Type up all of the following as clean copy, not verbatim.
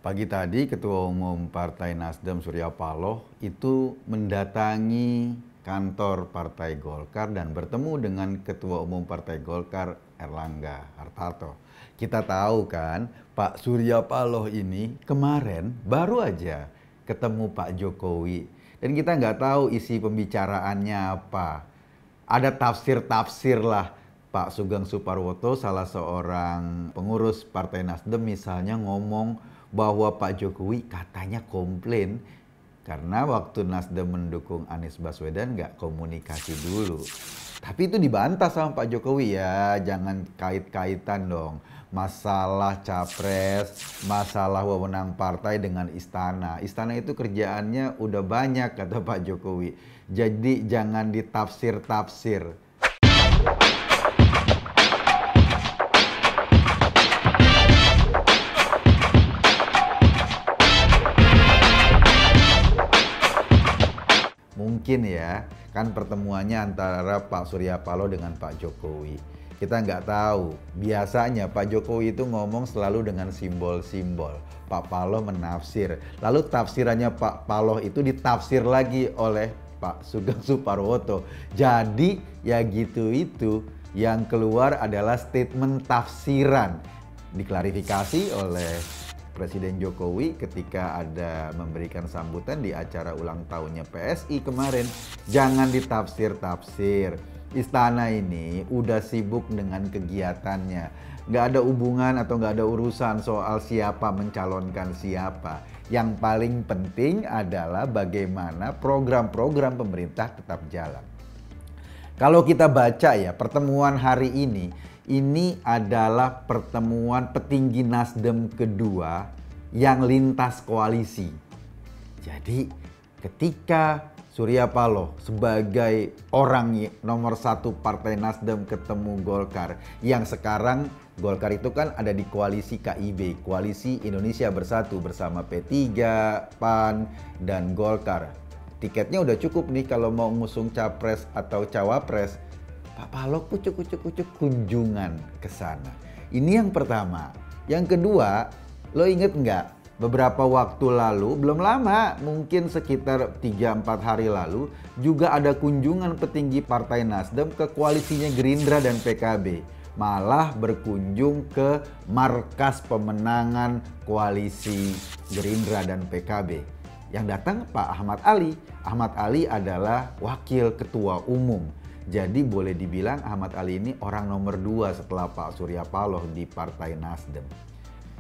Pagi tadi Ketua Umum Partai Nasdem Surya Paloh itu mendatangi kantor Partai Golkar dan bertemu dengan Ketua Umum Partai Golkar Erlangga Hartarto. Kita tahu kan Pak Surya Paloh ini kemarin baru aja ketemu Pak Jokowi dan kita nggak tahu isi pembicaraannya apa. Ada tafsir-tafsir lah. Pak Sugeng Suparwoto, salah seorang pengurus Partai Nasdem misalnya ngomong bahwa Pak Jokowi katanya komplain karena waktu Nasdem mendukung Anies Baswedan nggak komunikasi dulu. Tapi itu dibantah sama Pak Jokowi, ya jangan kait-kaitan dong masalah capres, masalah wewenang partai dengan istana. Istana itu kerjaannya udah banyak kata Pak Jokowi. Jadi jangan ditafsir-tafsir. Mungkin ya, kan pertemuannya antara Pak Surya Paloh dengan Pak Jokowi. Kita nggak tahu, biasanya Pak Jokowi itu ngomong selalu dengan simbol-simbol. Pak Paloh menafsir, lalu tafsirannya Pak Paloh itu ditafsir lagi oleh Pak Sugeng Suparwoto. Jadi ya gitu itu, yang keluar adalah statement tafsiran. Diklarifikasi oleh Presiden Jokowi ketika ada memberikan sambutan di acara ulang tahunnya PSI kemarin. Jangan ditafsir-tafsir. Istana ini udah sibuk dengan kegiatannya. Nggak ada hubungan atau nggak ada urusan soal siapa mencalonkan siapa. Yang paling penting adalah bagaimana program-program pemerintah tetap jalan. Kalau kita baca ya pertemuan hari ini adalah pertemuan petinggi Nasdem kedua yang lintas koalisi. Jadi ketika Surya Paloh sebagai orang nomor satu Partai Nasdem ketemu Golkar, yang sekarang Golkar itu kan ada di koalisi KIB, Koalisi Indonesia Bersatu bersama P3, PAN, dan Golkar. Tiketnya udah cukup nih kalau mau ngusung capres atau cawapres. Pak Paloh kucuk-kucuk kunjungan ke sana. Ini yang pertama. Yang kedua, lo inget nggak? Beberapa waktu lalu, belum lama, mungkin sekitar 3-4 hari lalu, juga ada kunjungan petinggi Partai Nasdem ke koalisinya Gerindra dan PKB. Malah berkunjung ke markas pemenangan koalisi Gerindra dan PKB. Yang datang Pak Ahmad Ali. Ahmad Ali adalah wakil ketua umum. Jadi boleh dibilang Ahmad Ali ini orang nomor 2 setelah Pak Surya Paloh di Partai Nasdem.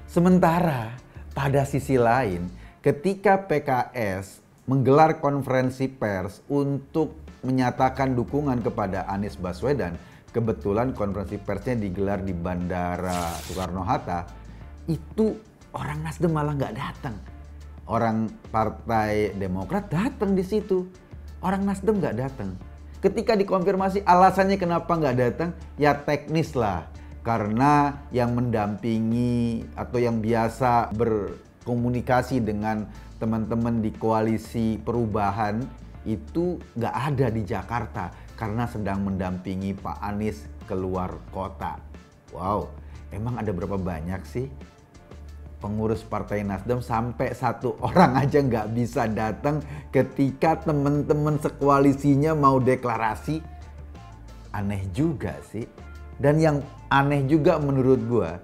Sementara pada sisi lain ketika PKS menggelar konferensi pers untuk menyatakan dukungan kepada Anies Baswedan, kebetulan konferensi persnya digelar di Bandara Soekarno-Hatta, itu orang Nasdem malah nggak datang. Orang Partai Demokrat datang di situ, orang Nasdem nggak datang. Ketika dikonfirmasi alasannya kenapa nggak datang, ya teknis lah. Karena yang mendampingi atau yang biasa berkomunikasi dengan teman-teman di koalisi perubahan itu nggak ada di Jakarta karena sedang mendampingi Pak Anies keluar kota. Wow, emang ada berapa banyak sih pengurus Partai Nasdem sampai satu orang aja nggak bisa datang ketika teman-teman sekoalisinya mau deklarasi? Aneh juga sih. Dan yang aneh juga menurut gua,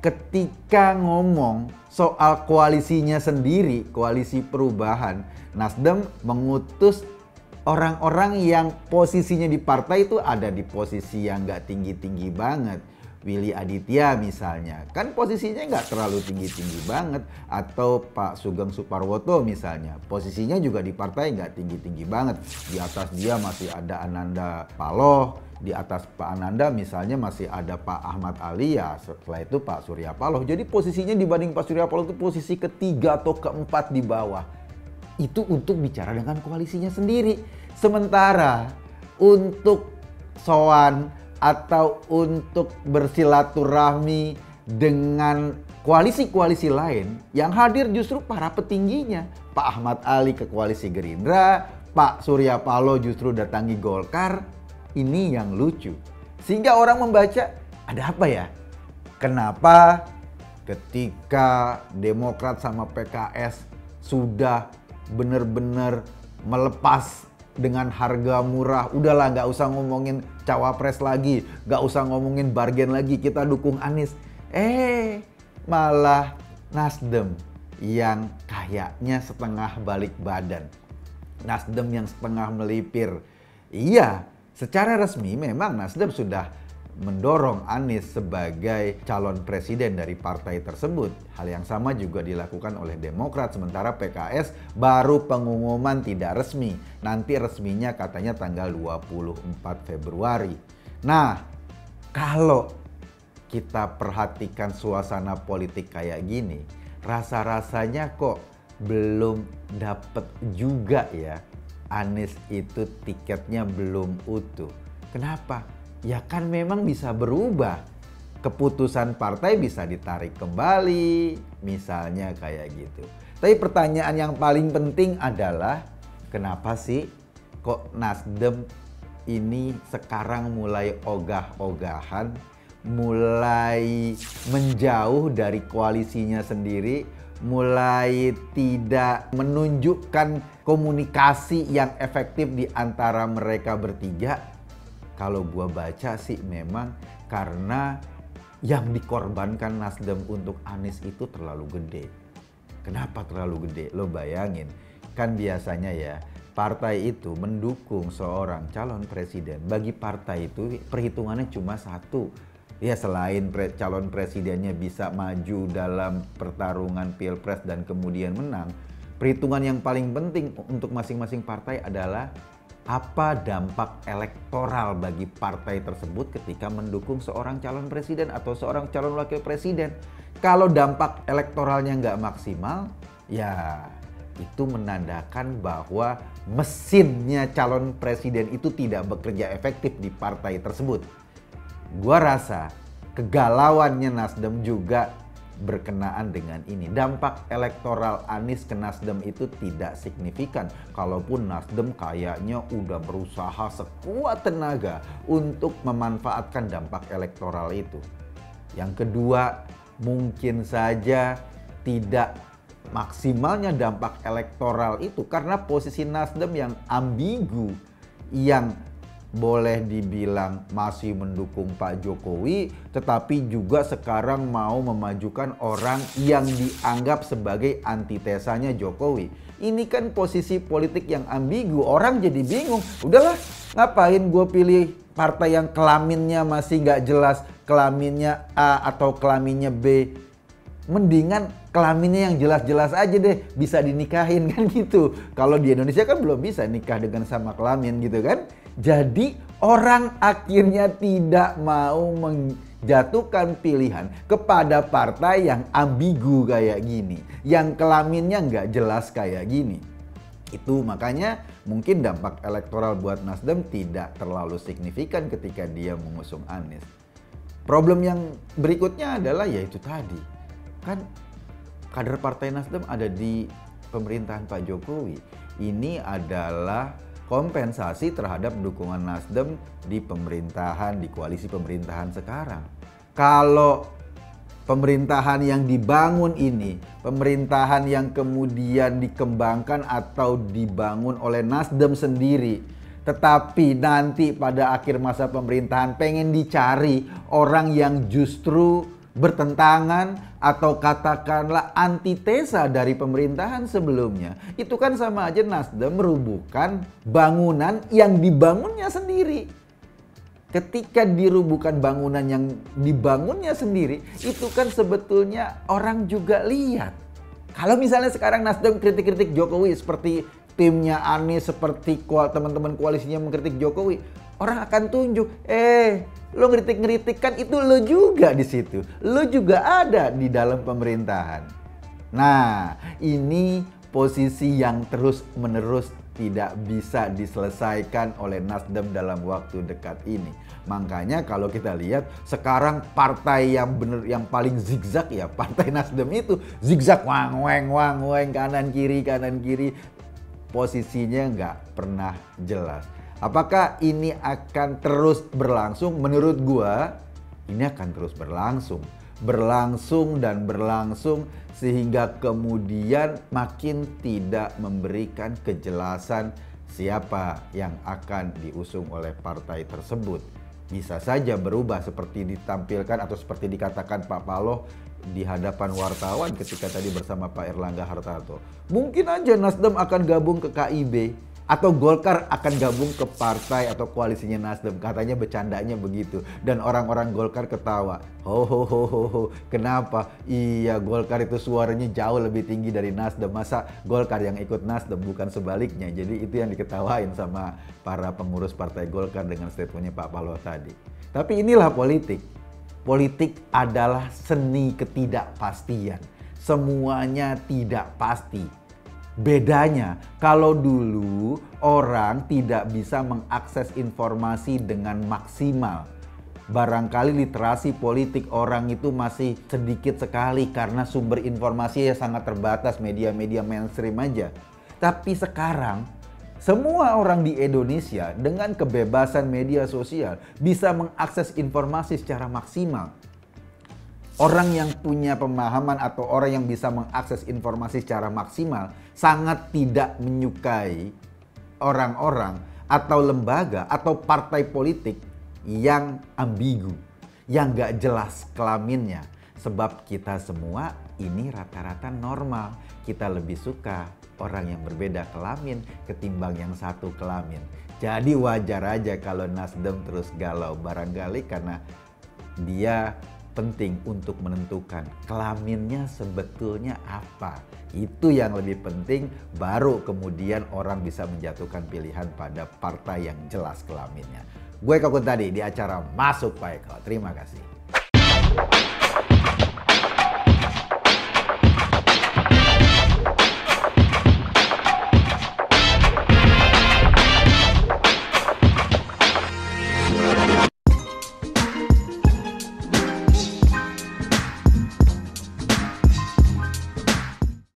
ketika ngomong soal koalisinya sendiri, koalisi perubahan, Nasdem mengutus orang-orang yang posisinya di partai itu ada di posisi yang nggak tinggi-tinggi banget. Willy Aditya misalnya, kan posisinya nggak terlalu tinggi-tinggi banget. Atau Pak Sugeng Suparwoto misalnya, posisinya juga di partai nggak tinggi-tinggi banget. Di atas dia masih ada Ananda Paloh, di atas Pak Ananda misalnya masih ada Pak Ahmad Ali, ya setelah itu Pak Surya Paloh. Jadi posisinya dibanding Pak Surya Paloh itu posisi ketiga atau keempat di bawah. Itu untuk bicara dengan koalisinya sendiri. Sementara untuk soan atau untuk bersilaturahmi dengan koalisi-koalisi lain, yang hadir justru para petingginya. Pak Ahmad Ali ke koalisi Gerindra, Pak Surya Paloh justru datangi Golkar. Ini yang lucu. Sehingga orang membaca, ada apa ya? Kenapa ketika Demokrat sama PKS sudah benar-benar melepas dengan harga murah, udahlah nggak usah ngomongin cawapres lagi, nggak usah ngomongin bargain lagi, kita dukung Anies. Malah Nasdem yang kayaknya setengah balik badan, Nasdem yang setengah melipir. Iya, secara resmi memang Nasdem sudah mendorong Anies sebagai calon presiden dari partai tersebut. Hal yang sama juga dilakukan oleh Demokrat, sementara PKS baru pengumuman tidak resmi. Nanti resminya katanya tanggal 24 Februari. Nah, kalau kita perhatikan suasana politik kayak gini, rasa-rasanya kok belum dapet juga ya. Anies itu tiketnya belum utuh. Kenapa? Ya kan memang bisa berubah. Keputusan partai bisa ditarik kembali, misalnya kayak gitu. Tapi pertanyaan yang paling penting adalah kenapa sih kok Nasdem ini sekarang mulai ogah-ogahan, mulai menjauh dari koalisinya sendiri, mulai tidak menunjukkan komunikasi yang efektif di antara mereka bertiga. Kalau gua baca sih memang karena yang dikorbankan Nasdem untuk Anies itu terlalu gede. Kenapa terlalu gede? Lo bayangin, kan biasanya ya partai itu mendukung seorang calon presiden. Bagi partai itu perhitungannya cuma satu. Ya selain calon presidennya bisa maju dalam pertarungan pilpres dan kemudian menang, perhitungan yang paling penting untuk masing-masing partai adalah apa dampak elektoral bagi partai tersebut ketika mendukung seorang calon presiden atau seorang calon wakil presiden. Kalau dampak elektoralnya nggak maksimal, ya itu menandakan bahwa mesinnya calon presiden itu tidak bekerja efektif di partai tersebut. Gua rasa kegalauannya Nasdem juga berkenaan dengan ini. Dampak elektoral Anies ke Nasdem itu tidak signifikan. Kalaupun Nasdem kayaknya udah berusaha sekuat tenaga untuk memanfaatkan dampak elektoral itu. Yang kedua, mungkin saja tidak maksimalnya dampak elektoral itu karena posisi Nasdem yang ambigu, yang boleh dibilang masih mendukung Pak Jokowi, tetapi juga sekarang mau memajukan orang yang dianggap sebagai antitesanya Jokowi. Ini kan posisi politik yang ambigu, orang jadi bingung. Udahlah, ngapain gue pilih partai yang kelaminnya masih nggak jelas, kelaminnya A atau kelaminnya B. Mendingan kelaminnya yang jelas-jelas aja deh, bisa dinikahin kan gitu. Kalau di Indonesia kan belum bisa nikah dengan sama kelamin gitu kan. Jadi orang akhirnya tidak mau menjatuhkan pilihan kepada partai yang ambigu kayak gini, yang kelaminnya nggak jelas kayak gini. Itu makanya mungkin dampak elektoral buat Nasdem tidak terlalu signifikan ketika dia mengusung Anies. Problem yang berikutnya adalah yaitu tadi, kan kader partai Nasdem ada di pemerintahan Pak Jokowi. Ini adalah kompensasi terhadap dukungan Nasdem di pemerintahan, di koalisi pemerintahan sekarang. Kalau pemerintahan yang dibangun ini, pemerintahan yang kemudian dikembangkan atau dibangun oleh Nasdem sendiri, tetapi nanti pada akhir masa pemerintahan pengen dicari orang yang justru bertentangan atau katakanlah antitesa dari pemerintahan sebelumnya, itu kan sama aja Nasdem merubuhkan bangunan yang dibangunnya sendiri. Ketika dirubuhkan bangunan yang dibangunnya sendiri, itu kan sebetulnya orang juga lihat. Kalau misalnya sekarang Nasdem kritik-kritik Jokowi seperti timnya Anies, seperti teman-teman koalisinya mengkritik Jokowi, orang akan tunjuk, lo ngeritik-ngeritik kan itu lo juga di situ. Lo juga ada di dalam pemerintahan. Nah, ini posisi yang terus-menerus tidak bisa diselesaikan oleh Nasdem dalam waktu dekat ini. Makanya kalau kita lihat sekarang partai yang paling zigzag ya partai Nasdem itu zigzag wang weng kanan kiri. Posisinya nggak pernah jelas. Apakah ini akan terus berlangsung? Menurut gua ini akan terus berlangsung. berlangsung dan berlangsung sehingga kemudian makin tidak memberikan kejelasan siapa yang akan diusung oleh partai tersebut. Bisa saja berubah seperti ditampilkan atau seperti dikatakan Pak Paloh di hadapan wartawan ketika tadi bersama Pak Erlangga Hartarto. Mungkin aja Nasdem akan gabung ke KIB atau Golkar akan gabung ke partai atau koalisinya Nasdem. Katanya bercandanya begitu. Dan orang-orang Golkar ketawa. Ho, kenapa? Iya, Golkar itu suaranya jauh lebih tinggi dari Nasdem. Masa Golkar yang ikut Nasdem, bukan sebaliknya. Jadi itu yang diketawain sama para pengurus partai Golkar dengan statementnya Pak Paloh tadi. Tapi inilah politik. Politik adalah seni ketidakpastian. Semuanya tidak pasti. Bedanya, kalau dulu orang tidak bisa mengakses informasi dengan maksimal. Barangkali literasi politik orang itu masih sedikit sekali karena sumber informasinya sangat terbatas, media-media mainstream aja. Tapi sekarang, semua orang di Indonesia dengan kebebasan media sosial bisa mengakses informasi secara maksimal. Orang yang punya pemahaman atau orang yang bisa mengakses informasi secara maksimal sangat tidak menyukai orang-orang atau lembaga atau partai politik yang ambigu, yang gak jelas kelaminnya. Sebab kita semua ini rata-rata normal. Kita lebih suka orang yang berbeda kelamin ketimbang yang satu kelamin. Jadi wajar aja kalau Nasdem terus galau, barangkali karena dia penting untuk menentukan kelaminnya sebetulnya apa. Itu yang lebih penting, baru kemudian orang bisa menjatuhkan pilihan pada partai yang jelas kelaminnya. Gue Koko tadi di acara Masuk Pak Eko. Terima kasih.